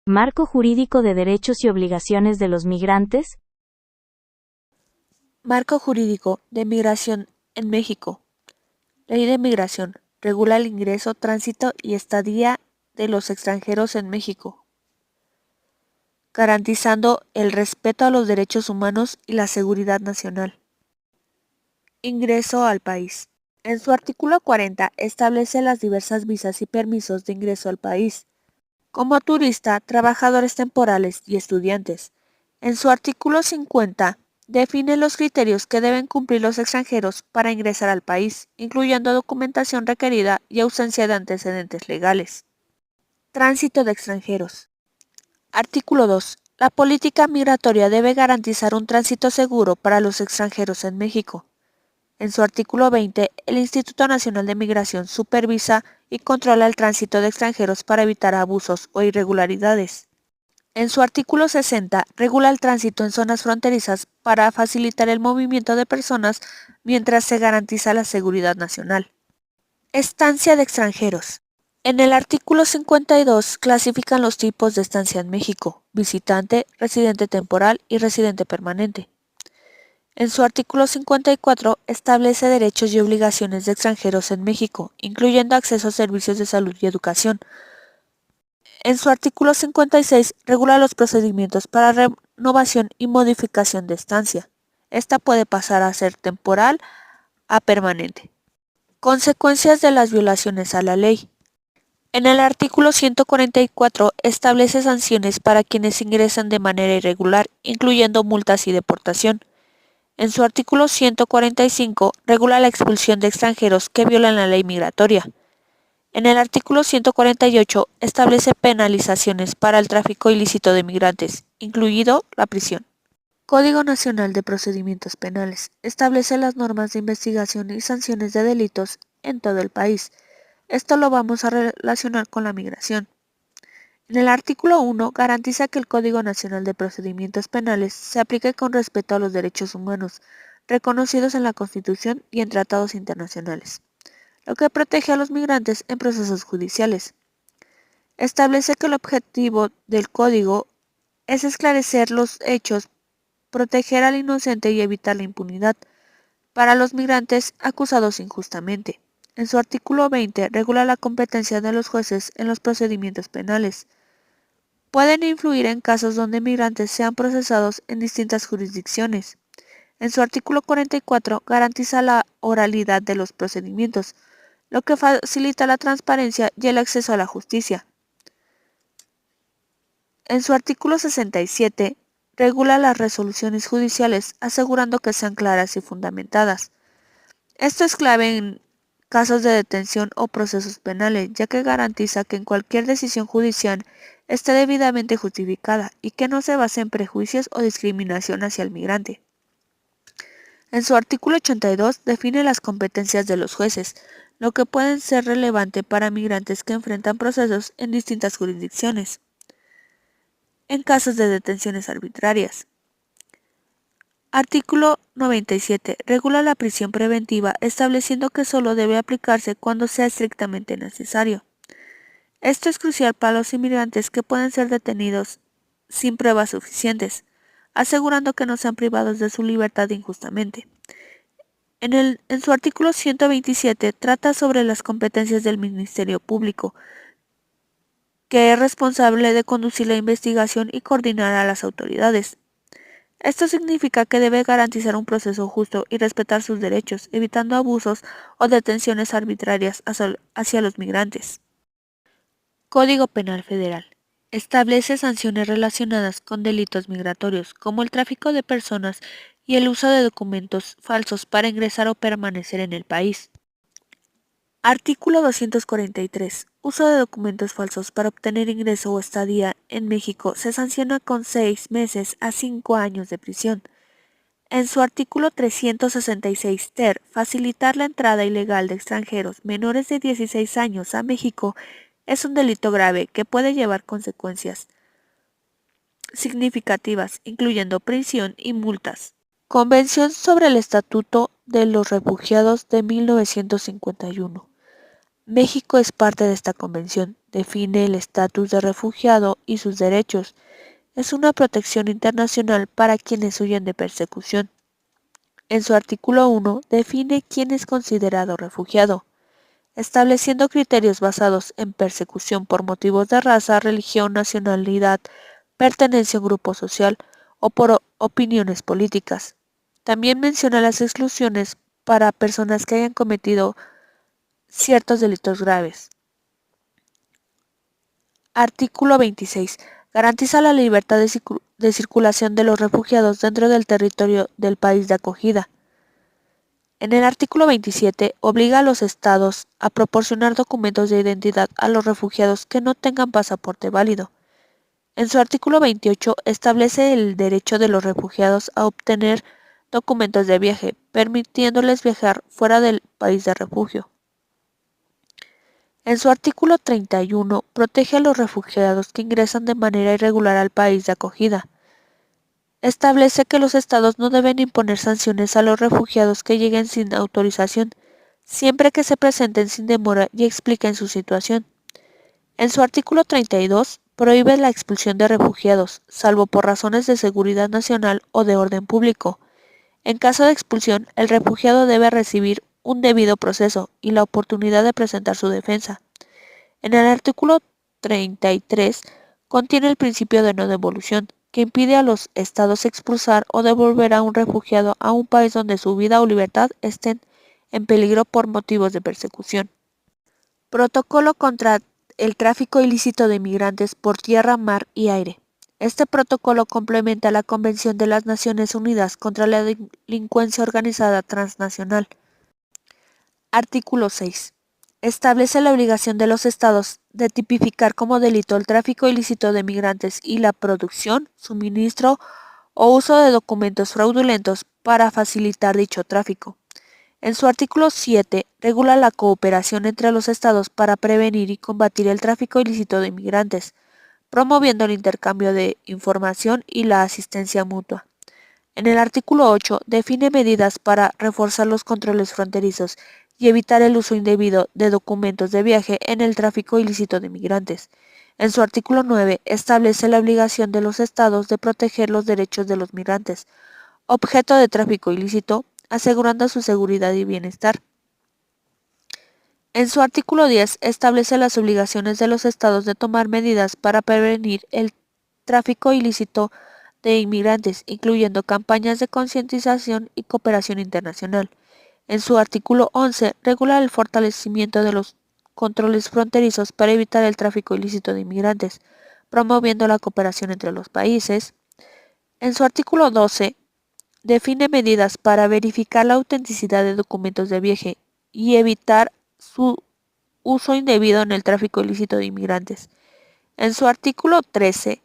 Marco jurídico de derechos y obligaciones de los migrantes. Marco jurídico de migración en México. Ley de migración. Regula el ingreso, tránsito y estadía de los extranjeros en México, garantizando el respeto a los derechos humanos y la seguridad nacional. Ingreso al país. En su artículo 40 establece las diversas visas y permisos de ingreso al país, como turista, trabajadores temporales y estudiantes. En su artículo 50 define los criterios que deben cumplir los extranjeros para ingresar al país, incluyendo documentación requerida y ausencia de antecedentes legales. Tránsito de extranjeros. Artículo 2. La política migratoria debe garantizar un tránsito seguro para los extranjeros en México. En su artículo 20, el Instituto Nacional de Migración supervisa y controla el tránsito de extranjeros para evitar abusos o irregularidades. En su artículo 60, regula el tránsito en zonas fronterizas para facilitar el movimiento de personas mientras se garantiza la seguridad nacional. Estancia de extranjeros. En el artículo 52 clasifican los tipos de estancia en México: visitante, residente temporal y residente permanente. En su artículo 54 establece derechos y obligaciones de extranjeros en México, incluyendo acceso a servicios de salud y educación. En su artículo 56 regula los procedimientos para renovación y modificación de estancia. Esta puede pasar a ser temporal a permanente. Consecuencias de las violaciones a la ley. En el artículo 144 establece sanciones para quienes ingresan de manera irregular, incluyendo multas y deportación. En su artículo 145 regula la expulsión de extranjeros que violan la ley migratoria. En el artículo 148 establece penalizaciones para el tráfico ilícito de migrantes, incluido la prisión. Código Nacional de Procedimientos Penales establece las normas de investigación y sanciones de delitos en todo el país. Esto lo vamos a relacionar con la migración. En el artículo 1 garantiza que el Código Nacional de Procedimientos Penales se aplique con respeto a los derechos humanos reconocidos en la Constitución y en tratados internacionales, lo que protege a los migrantes en procesos judiciales. Establece que el objetivo del Código es esclarecer los hechos, proteger al inocente y evitar la impunidad para los migrantes acusados injustamente. En su artículo 20 regula la competencia de los jueces en los procedimientos penales. Pueden influir en casos donde migrantes sean procesados en distintas jurisdicciones. En su artículo 44 garantiza la oralidad de los procedimientos, lo que facilita la transparencia y el acceso a la justicia. En su artículo 67 regula las resoluciones judiciales, asegurando que sean claras y fundamentadas. Esto es clave en casos de detención o procesos penales, ya que garantiza que en cualquier decisión judicial esté debidamente justificada y que no se base en prejuicios o discriminación hacia el migrante. En su artículo 82 define las competencias de los jueces, lo que pueden ser relevante para migrantes que enfrentan procesos en distintas jurisdicciones. En casos de detenciones arbitrarias. Artículo 97. Regula la prisión preventiva, estableciendo que solo debe aplicarse cuando sea estrictamente necesario. Esto es crucial para los inmigrantes que pueden ser detenidos sin pruebas suficientes, asegurando que no sean privados de su libertad injustamente. En su artículo 127 trata sobre las competencias del Ministerio Público, que es responsable de conducir la investigación y coordinar a las autoridades. Esto significa que debe garantizar un proceso justo y respetar sus derechos, evitando abusos o detenciones arbitrarias hacia los migrantes. Código Penal Federal. Establece sanciones relacionadas con delitos migratorios, como el tráfico de personas y el uso de documentos falsos para ingresar o permanecer en el país. Artículo 243. Uso de documentos falsos para obtener ingreso o estadía en México se sanciona con 6 meses a 5 años de prisión. En su artículo 366 ter, facilitar la entrada ilegal de extranjeros menores de 16 años a México es un delito grave que puede llevar consecuencias significativas, incluyendo prisión y multas. Convención sobre el Estatuto de los Refugiados de 1951. México es parte de esta convención, define el estatus de refugiado y sus derechos. Es una protección internacional para quienes huyen de persecución. En su artículo 1 define quién es considerado refugiado, estableciendo criterios basados en persecución por motivos de raza, religión, nacionalidad, pertenencia a un grupo social o por opiniones políticas. También menciona las exclusiones para personas que hayan cometido ciertos delitos graves. Artículo 26. Garantiza la libertad de circulación de los refugiados dentro del territorio del país de acogida. En el artículo 27, obliga a los estados a proporcionar documentos de identidad a los refugiados que no tengan pasaporte válido. En su artículo 28, establece el derecho de los refugiados a obtener documentos de viaje, permitiéndoles viajar fuera del país de refugio. En su artículo 31, protege a los refugiados que ingresan de manera irregular al país de acogida. Establece que los estados no deben imponer sanciones a los refugiados que lleguen sin autorización, siempre que se presenten sin demora y expliquen su situación. En su artículo 32, prohíbe la expulsión de refugiados, salvo por razones de seguridad nacional o de orden público. En caso de expulsión, el refugiado debe recibir un debido proceso y la oportunidad de presentar su defensa. En el artículo 33, contiene el principio de no devolución, que impide a los estados expulsar o devolver a un refugiado a un país donde su vida o libertad estén en peligro por motivos de persecución. Protocolo contra el tráfico ilícito de migrantes por tierra, mar y aire. Este protocolo complementa la Convención de las Naciones Unidas contra la Delincuencia Organizada Transnacional. Artículo 6. Establece la obligación de los estados de tipificar como delito el tráfico ilícito de migrantes y la producción, suministro o uso de documentos fraudulentos para facilitar dicho tráfico. En su artículo 7, regula la cooperación entre los estados para prevenir y combatir el tráfico ilícito de migrantes, promoviendo el intercambio de información y la asistencia mutua. En el artículo 8, define medidas para reforzar los controles fronterizos y evitar el uso indebido de documentos de viaje en el tráfico ilícito de migrantes. En su artículo 9, establece la obligación de los estados de proteger los derechos de los migrantes, objeto de tráfico ilícito, asegurando su seguridad y bienestar. En su artículo 10, establece las obligaciones de los estados de tomar medidas para prevenir el tráfico ilícito de inmigrantes, incluyendo campañas de concientización y cooperación internacional. En su artículo 11, regula el fortalecimiento de los controles fronterizos para evitar el tráfico ilícito de inmigrantes, promoviendo la cooperación entre los países. En su artículo 12, define medidas para verificar la autenticidad de documentos de viaje y evitar su uso indebido en el tráfico ilícito de inmigrantes. En su artículo 13,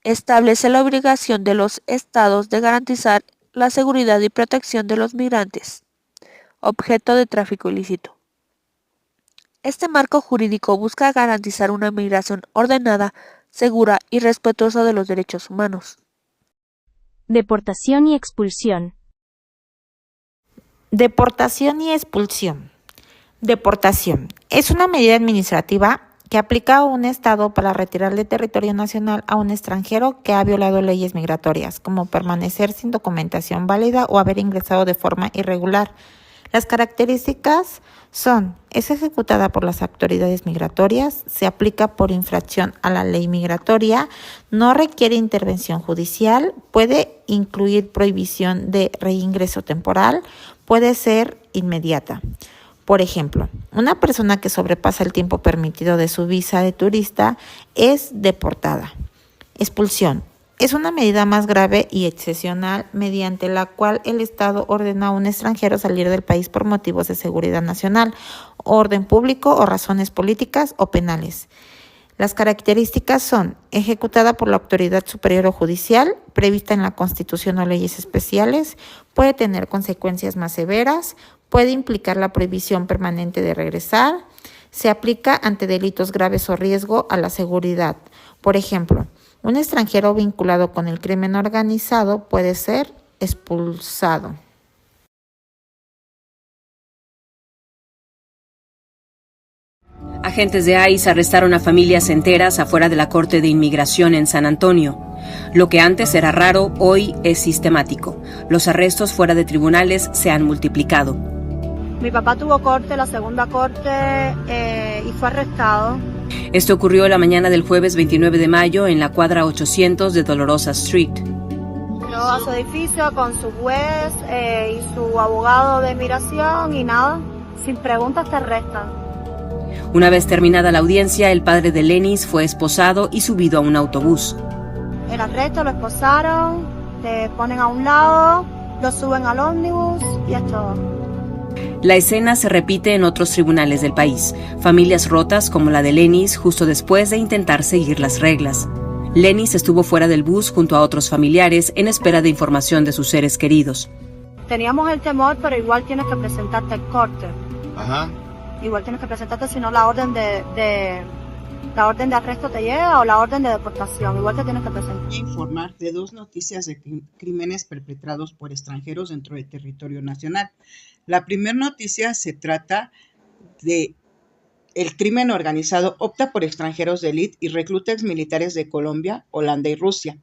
establece la obligación de los estados de garantizar la seguridad y protección de los migrantes, objeto de tráfico ilícito. Este marco jurídico busca garantizar una migración ordenada, segura y respetuosa de los derechos humanos. Deportación y expulsión. Deportación y expulsión. Deportación es una medida administrativa que aplica a un Estado para retirar de territorio nacional a un extranjero que ha violado leyes migratorias, como permanecer sin documentación válida o haber ingresado de forma irregular. Las características son: es ejecutada por las autoridades migratorias, se aplica por infracción a la ley migratoria, no requiere intervención judicial, puede incluir prohibición de reingreso temporal, puede ser inmediata. Por ejemplo, una persona que sobrepasa el tiempo permitido de su visa de turista es deportada. Expulsión. Es una medida más grave y excepcional mediante la cual el Estado ordena a un extranjero salir del país por motivos de seguridad nacional, orden público o razones políticas o penales. Las características son: ejecutada por la autoridad superior o judicial, prevista en la Constitución o leyes especiales, puede tener consecuencias más severas, puede implicar la prohibición permanente de regresar, se aplica ante delitos graves o riesgo a la seguridad. Por ejemplo, un extranjero vinculado con el crimen organizado puede ser expulsado. Agentes de ICE arrestaron a familias enteras afuera de la Corte de Inmigración en San Antonio. Lo que antes era raro, hoy es sistemático. Los arrestos fuera de tribunales se han multiplicado. Mi papá tuvo corte, la segunda corte, y fue arrestado. Esto ocurrió la mañana del jueves 29 de mayo en la cuadra 800 de Dolorosa Street. Llegó a su edificio con su juez y su abogado de inmigración y nada, sin preguntas te arrestan. Una vez terminada la audiencia, el padre de Lenis fue esposado y subido a un autobús. El arresto lo esposaron, te ponen a un lado, lo suben al ómnibus y es todo. La escena se repite en otros tribunales del país. Familias rotas como la de Lenis justo después de intentar seguir las reglas. Lenis estuvo fuera del bus junto a otros familiares en espera de información de sus seres queridos. Teníamos el temor, pero igual tienes que presentarte al corte. Ajá. Igual tienes que presentarte, si no la orden de arresto te llega o la orden de deportación. Igual te tienes que presentar. Informar de 2 noticias de crímenes perpetrados por extranjeros dentro del territorio nacional. La primera noticia se trata de el crimen organizado opta por extranjeros de élite y recluta exmilitares de Colombia, Holanda y Rusia.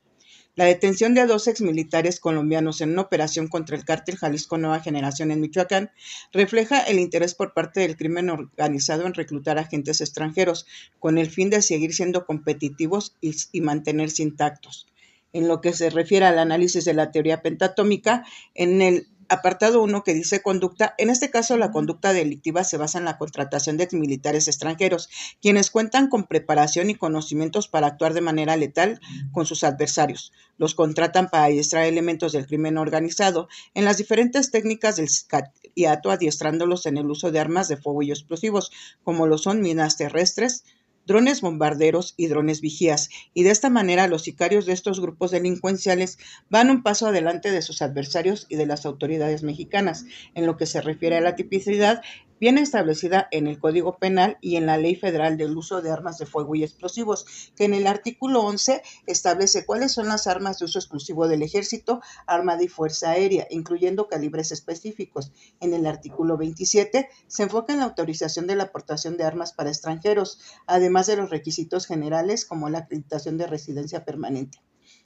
La detención de 2 exmilitares colombianos en una operación contra el cártel Jalisco Nueva Generación en Michoacán refleja el interés por parte del crimen organizado en reclutar agentes extranjeros con el fin de seguir siendo competitivos y mantenerse intactos. En lo que se refiere al análisis de la teoría pentatómica, en el apartado 1 que dice conducta, en este caso la conducta delictiva se basa en la contratación de exmilitares extranjeros, quienes cuentan con preparación y conocimientos para actuar de manera letal con sus adversarios. Los contratan para adiestrar elementos del crimen organizado en las diferentes técnicas del sicariato, adiestrándolos en el uso de armas de fuego y explosivos, como lo son minas terrestres, drones bombarderos y drones vigías, y de esta manera los sicarios de estos grupos delincuenciales van un paso adelante de sus adversarios y de las autoridades mexicanas. En lo que se refiere a la tipicidad, viene establecida en el Código Penal y en la Ley Federal del Uso de Armas de Fuego y Explosivos, que en el artículo 11 establece cuáles son las armas de uso exclusivo del Ejército, Armada y Fuerza Aérea, incluyendo calibres específicos. En el artículo 27 se enfoca en la autorización de la aportación de armas para extranjeros, además de los requisitos generales como la acreditación de residencia permanente.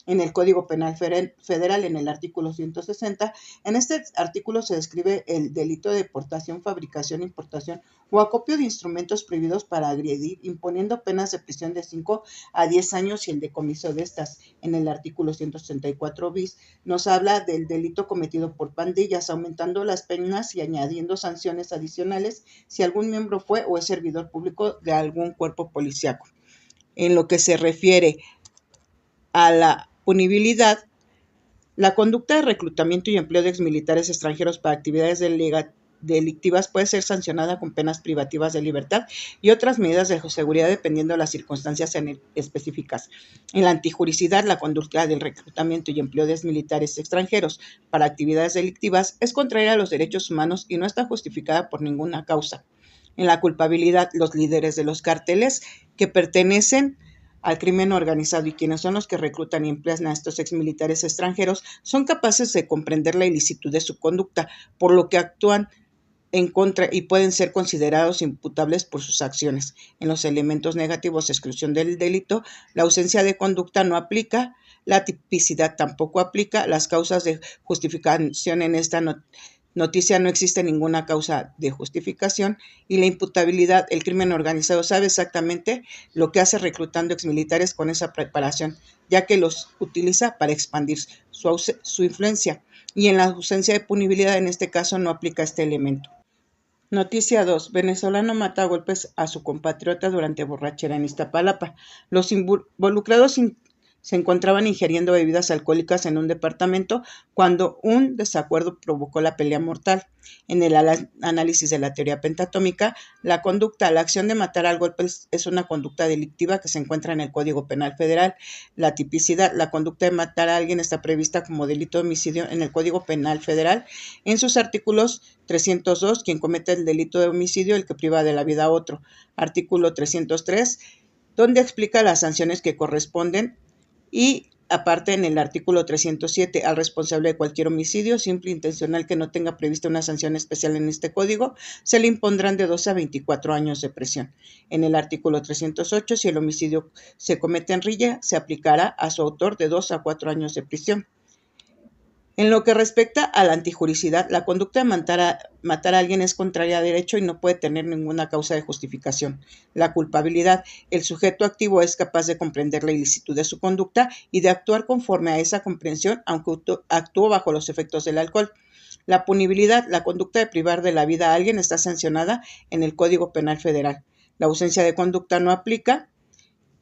En el Código Penal Federal, en el artículo 160, en este artículo se describe el delito de portación, fabricación, importación o acopio de instrumentos prohibidos para agredir, imponiendo penas de prisión de 5 a 10 años y el decomiso de estas. En el artículo 164 bis nos habla del delito cometido por pandillas, aumentando las penas y añadiendo sanciones adicionales si algún miembro fue o es servidor público de algún cuerpo policíaco. En lo que se refiere a la punibilidad, la conducta de reclutamiento y empleo de exmilitares extranjeros para actividades delictivas puede ser sancionada con penas privativas de libertad y otras medidas de seguridad dependiendo de las circunstancias específicas. En la antijuricidad, la conducta del reclutamiento y empleo de exmilitares extranjeros para actividades delictivas es contraria a los derechos humanos y no está justificada por ninguna causa. En la culpabilidad, los líderes de los cárteles que pertenecen al crimen organizado y quienes son los que reclutan y emplean a estos exmilitares extranjeros son capaces de comprender la ilicitud de su conducta, por lo que actúan en contra y pueden ser considerados imputables por sus acciones. En los elementos negativos, exclusión del delito, la ausencia de conducta no aplica, la tipicidad tampoco aplica, las causas de justificación en esta noticia no existe ninguna causa de justificación y la imputabilidad, el crimen organizado sabe exactamente lo que hace reclutando exmilitares con esa preparación, ya que los utiliza para expandir su influencia y en la ausencia de punibilidad en este caso no aplica este elemento. Noticia 2. Venezolano mata a golpes a su compatriota durante borrachera en Iztapalapa. Los involucrados se encontraban ingiriendo bebidas alcohólicas en un departamento cuando un desacuerdo provocó la pelea mortal. En el análisis de la teoría pentatómica, la acción de matar al golpe es una conducta delictiva que se encuentra en el Código Penal Federal. La tipicidad, la conducta de matar a alguien está prevista como delito de homicidio en el Código Penal Federal. En sus artículos 302, quien comete el delito de homicidio, el que priva de la vida a otro. Artículo 303, donde explica las sanciones que corresponden y aparte en el artículo 307, al responsable de cualquier homicidio simple e intencional que no tenga prevista una sanción especial en este código, se le impondrán de 12 a 24 años de prisión. En el artículo 308, si el homicidio se comete en riña, se aplicará a su autor de 2 a 4 años de prisión. En lo que respecta a la antijuricidad, la conducta de matar a alguien es contraria a derecho y no puede tener ninguna causa de justificación. La culpabilidad, el sujeto activo es capaz de comprender la ilicitud de su conducta y de actuar conforme a esa comprensión, aunque actuó bajo los efectos del alcohol. La punibilidad, la conducta de privar de la vida a alguien está sancionada en el Código Penal Federal. La ausencia de conducta no aplica,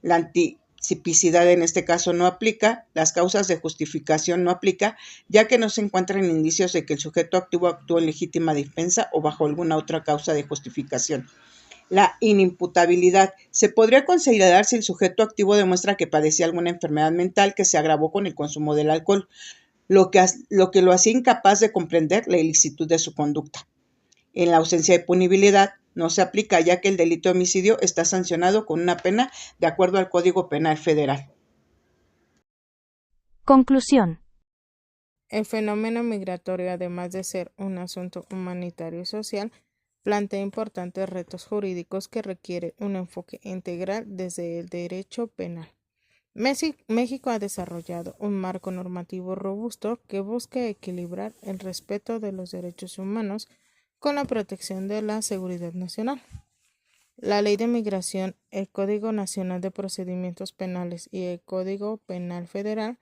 la anticipicidad en este caso no aplica, las causas de justificación no aplica, ya que no se encuentran indicios de que el sujeto activo actuó en legítima defensa o bajo alguna otra causa de justificación. La inimputabilidad se podría considerar si el sujeto activo demuestra que padecía alguna enfermedad mental que se agravó con el consumo del alcohol, lo que lo hacía incapaz de comprender la ilicitud de su conducta. En la ausencia de punibilidad no se aplica, ya que el delito de homicidio está sancionado con una pena de acuerdo al Código Penal Federal. Conclusión. El fenómeno migratorio, además de ser un asunto humanitario y social, plantea importantes retos jurídicos que requieren un enfoque integral desde el derecho penal. México ha desarrollado un marco normativo robusto que busca equilibrar el respeto de los derechos humanos con la protección de la seguridad nacional. La Ley de Migración, el Código Nacional de Procedimientos Penales y el Código Penal Federal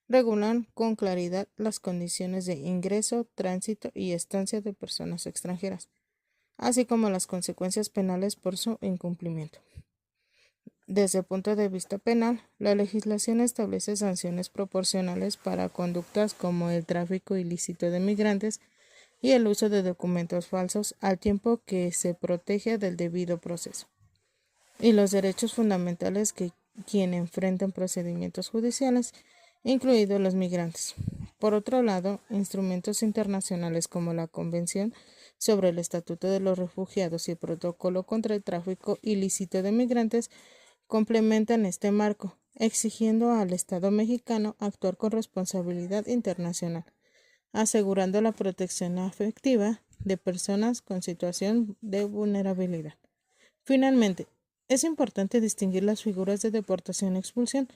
regulan con claridad las condiciones de ingreso, tránsito y estancia de personas extranjeras, así como las consecuencias penales por su incumplimiento. Desde el punto de vista penal, la legislación establece sanciones proporcionales para conductas como el tráfico ilícito de migrantes y el uso de documentos falsos, al tiempo que se protege del debido proceso y los derechos fundamentales que quien enfrentan procedimientos judiciales, incluidos los migrantes. Por otro lado, instrumentos internacionales como la Convención sobre el Estatuto de los Refugiados y el Protocolo contra el Tráfico Ilícito de Migrantes complementan este marco, exigiendo al Estado mexicano actuar con responsabilidad internacional, asegurando la protección efectiva de personas con situación de vulnerabilidad. Finalmente, es importante distinguir las figuras de deportación y expulsión,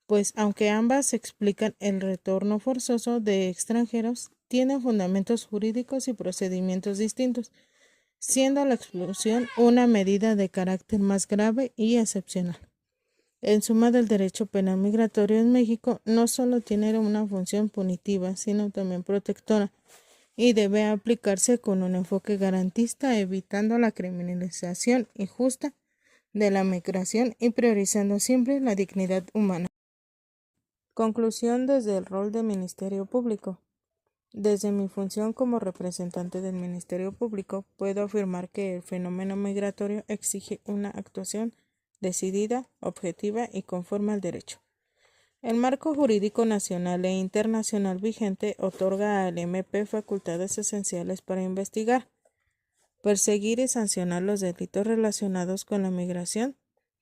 pues aunque ambas explican el retorno forzoso de extranjeros, tienen fundamentos jurídicos y procedimientos distintos, siendo la expulsión una medida de carácter más grave y excepcional. En suma, del derecho penal migratorio en México no solo tiene una función punitiva, sino también protectora, y debe aplicarse con un enfoque garantista, evitando la criminalización injusta de la migración y priorizando siempre la dignidad humana. Conclusión desde el rol del Ministerio Público. Desde mi función como representante del Ministerio Público, puedo afirmar que el fenómeno migratorio exige una actuación decidida, objetiva y conforme al derecho. El marco jurídico nacional e internacional vigente otorga al MP facultades esenciales para investigar, perseguir y sancionar los delitos relacionados con la migración,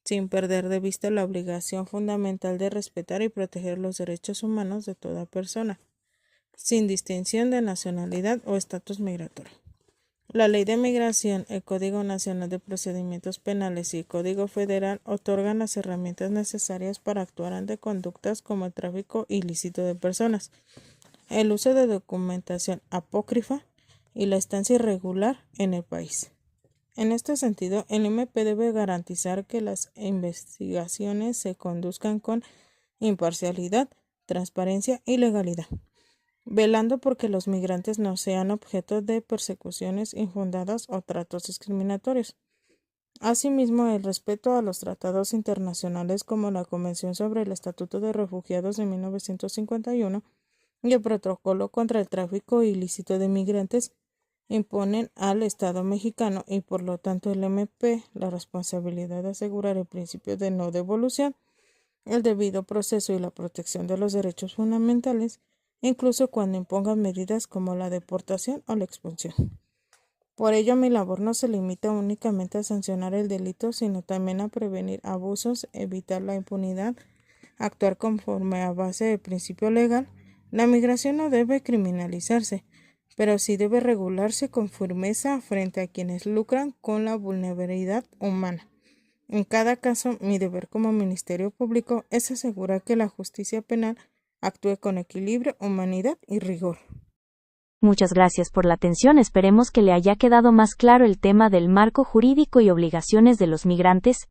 sin perder de vista la obligación fundamental de respetar y proteger los derechos humanos de toda persona, sin distinción de nacionalidad o estatus migratorio. La Ley de Migración, el Código Nacional de Procedimientos Penales y el Código Federal otorgan las herramientas necesarias para actuar ante conductas como el tráfico ilícito de personas, el uso de documentación apócrifa y la estancia irregular en el país. En este sentido, el MP debe garantizar que las investigaciones se conduzcan con imparcialidad, transparencia y legalidad, velando porque los migrantes no sean objeto de persecuciones infundadas o tratos discriminatorios. Asimismo, el respeto a los tratados internacionales como la Convención sobre el Estatuto de Refugiados de 1951 y el Protocolo contra el Tráfico Ilícito de Migrantes imponen al Estado mexicano y por lo tanto el MP la responsabilidad de asegurar el principio de no devolución, el debido proceso y la protección de los derechos fundamentales, incluso cuando impongan medidas como la deportación o la expulsión. Por ello, mi labor no se limita únicamente a sancionar el delito, sino también a prevenir abusos, evitar la impunidad actuar conforme a base del principio legal, la migración no debe criminalizarse, pero sí debe regularse con firmeza frente a quienes lucran con la vulnerabilidad humana. En cada caso, mi deber como Ministerio Público es asegurar que la justicia penal actúe con equilibrio, humanidad y rigor. Muchas gracias por la atención. Esperemos que le haya quedado más claro el tema del marco jurídico y obligaciones de los migrantes.